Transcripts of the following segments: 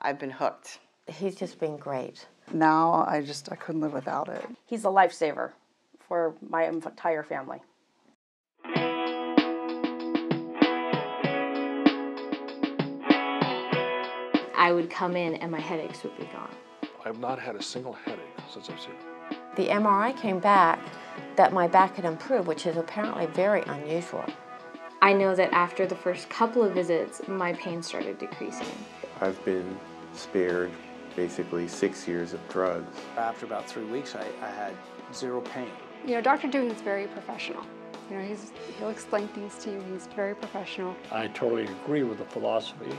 I've been hooked. He's just been great. Now I couldn't live without it. He's a lifesaver for my entire family. I would come in and my headaches would be gone. I've not had a single headache since I've seen him. The MRI came back that my back had improved, which is apparently very unusual. I know that after the first couple of visits, my pain started decreasing. I've been spared basically 6 years of drugs. After about 3 weeks, I had zero pain. You know, Dr. Dewey is very professional. You know, he'll explain things to you. He's very professional. I totally agree with the philosophy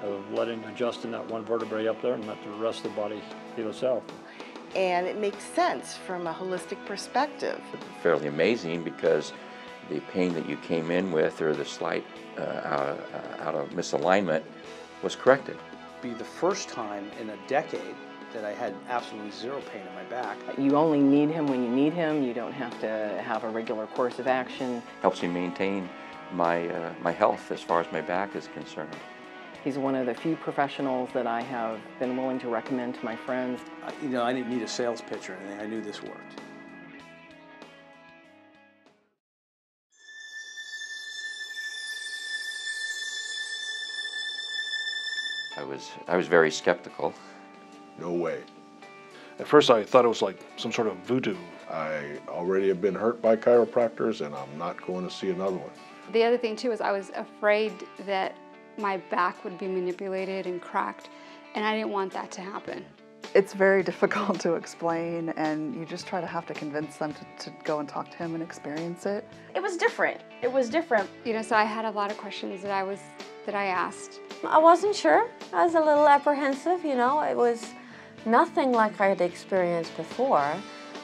of adjusting that one vertebrae up there and let the rest of the body heal itself. And it makes sense from a holistic perspective. Fairly amazing because the pain that you came in with or the slight out of misalignment was corrected. It'd be the first time in a decade that I had absolutely zero pain in my back. You only need him when you need him. You don't have to have a regular course of action. Helps me maintain my health as far as my back is concerned. He's one of the few professionals that I have been willing to recommend to my friends. You know, I didn't need a sales pitch or anything. I knew this worked. I was very skeptical. No way. At first I thought it was like some sort of voodoo. I already have been hurt by chiropractors and I'm not going to see another one. The other thing too is I was afraid that my back would be manipulated and cracked, and I didn't want that to happen. It's very difficult to explain, and you just have to convince them to go and talk to him and experience it. It was different. It was different. You know, so I had a lot of questions that I asked. I wasn't sure. I was a little apprehensive, you know. It was nothing like I had experienced before.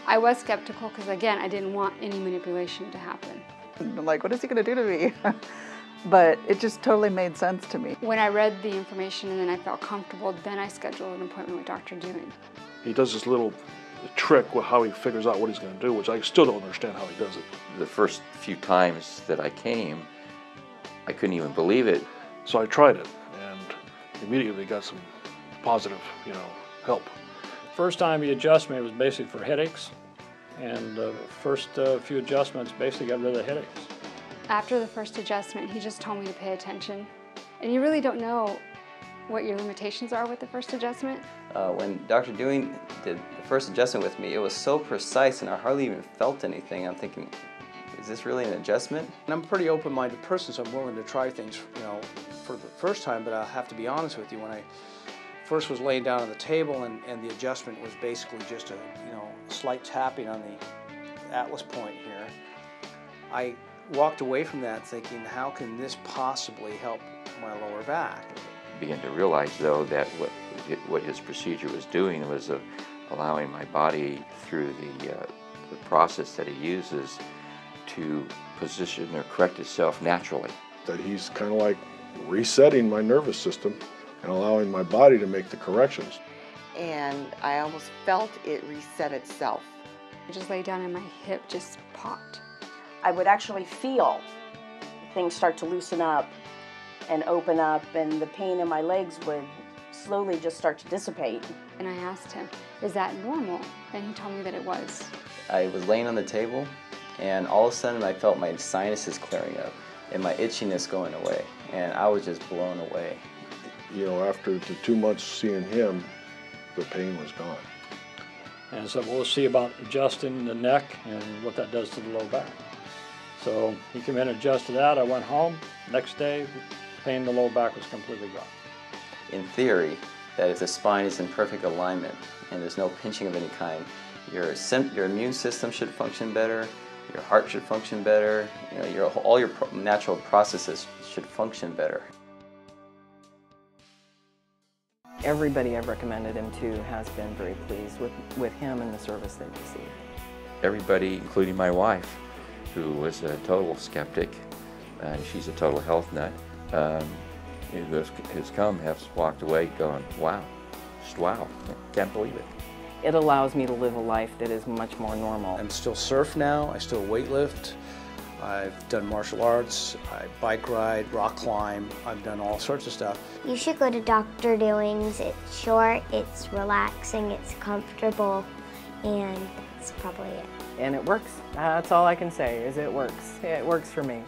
I was skeptical because, again, I didn't want any manipulation to happen. I'm like, what is he going to do to me? But it just totally made sense to me. When I read the information and then I felt comfortable, then I scheduled an appointment with Dr. Dewey. He does this little trick with how he figures out what he's going to do, which I still don't understand how he does it. The first few times that I came, I couldn't even believe it. So I tried it and immediately got some positive, help. First time he adjusted me was basically for headaches, and the first few adjustments basically got rid of the headaches. After the first adjustment, he just told me to pay attention. And you really don't know what your limitations are with the first adjustment. When Dr. Dewey did the first adjustment with me, it was so precise and I hardly even felt anything. I'm thinking, is this really an adjustment? And I'm a pretty open-minded person, so I'm willing to try things, for the first time, but I'll have to be honest with you. When I first was laying down on the table and the adjustment was basically just a slight tapping on the atlas point here, I walked away from that thinking, how can this possibly help my lower back? I began to realize, though, that what his procedure was doing was allowing my body, through the process that he uses, to position or correct itself naturally. That he's kind of like resetting my nervous system and allowing my body to make the corrections. And I almost felt it reset itself. I just laid down and my hip just popped. I would actually feel things start to loosen up and open up, and the pain in my legs would slowly just start to dissipate. And I asked him, is that normal? And he told me that it was. I was laying on the table, and all of a sudden I felt my sinuses clearing up and my itchiness going away, and I was just blown away. After the 2 months seeing him, the pain was gone. And so we'll see about adjusting the neck and what that does to the lower back. So he came in and adjusted that. I went home. Next day, pain in the lower back was completely gone. In theory, that if the spine is in perfect alignment and there's no pinching of any kind, your immune system should function better, your heart should function better, all your natural processes should function better. Everybody I've recommended him to has been very pleased with him and the service they've received. Everybody, including my wife, who was a total skeptic, and she's a total health nut, has walked away going, wow, just wow, can't believe it. It allows me to live a life that is much more normal. I still surf now, I still weightlift, I've done martial arts, I bike ride, rock climb, I've done all sorts of stuff. You should go to Dr. Doing's. It's short, it's relaxing, it's comfortable, and that's probably it. And it works. That's all I can say is it works. It works for me.